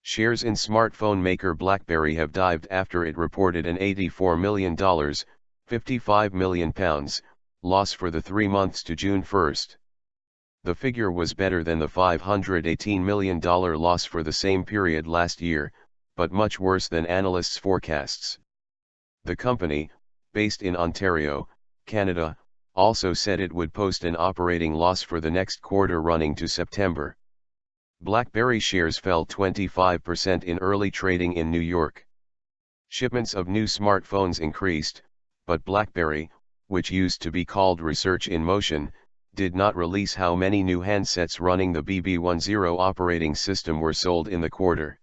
Shares in smartphone maker Blackberry have dived after it reported an $84 million, £55 million, loss for the 3 months to June 1. The figure was better than the $518 million loss for the same period last year, but much worse than analysts' forecasts. The company, based in Ontario, Canada, also said it would post an operating loss for the next quarter running to September. Blackberry shares fell 25% in early trading in New York. Shipments of new smartphones increased, but Blackberry, which used to be called Research in Motion, did not release how many new handsets running the BB10 operating system were sold in the quarter.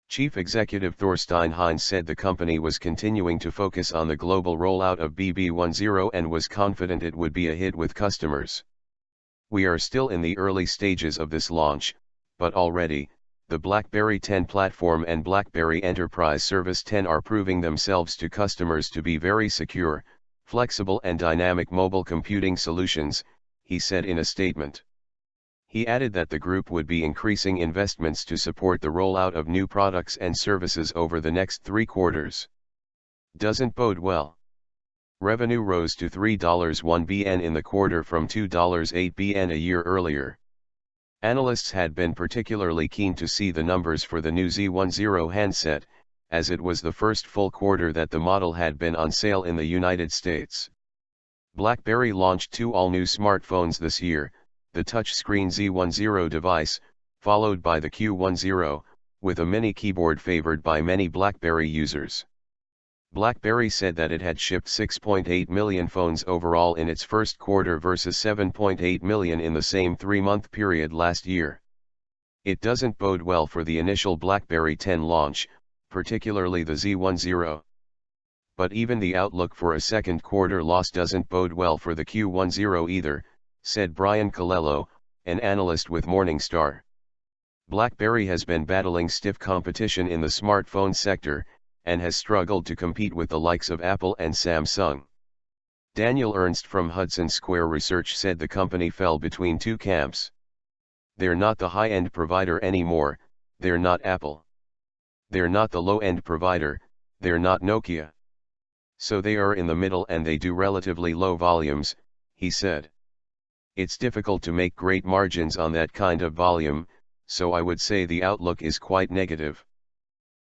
Chief Executive Thorstein Heins said the company was continuing to focus on the global rollout of BB10 and was confident it would be a hit with customers. "We are still in the early stages of this launch, but already, the Blackberry 10 platform and Blackberry Enterprise Service 10 are proving themselves to customers to be very secure, flexible and dynamic mobile computing solutions," he said in a statement. He added that the group would be increasing investments to support the rollout of new products and services over the next 3 quarters. Doesn't bode well. Revenue rose to $3.1 billion in the quarter from $2.8 billion a year earlier. Analysts had been particularly keen to see the numbers for the new Z10 handset, as it was the first full quarter that the model had been on sale in the United States. Blackberry launched 2 all-new smartphones this year, the touchscreen Z10 device, followed by the Q10, with a mini keyboard favored by many Blackberry users. Blackberry said that it had shipped 6.8 million phones overall in its first quarter versus 7.8 million in the same 3-month period last year. It doesn't bode well for the initial Blackberry 10 launch, particularly the Z10. But even the outlook for a second quarter loss doesn't bode well for the Q10 either, said Brian Colello, an analyst with Morningstar. Blackberry has been battling stiff competition in the smartphone sector, and has struggled to compete with the likes of Apple and Samsung. Daniel Ernst from Hudson Square Research said the company fell between 2 camps. They're not the high-end provider anymore, they're not Apple. They're not the low-end provider, they're not Nokia. So they are in the middle and they do relatively low volumes, he said. It's difficult to make great margins on that kind of volume, so I would say the outlook is quite negative.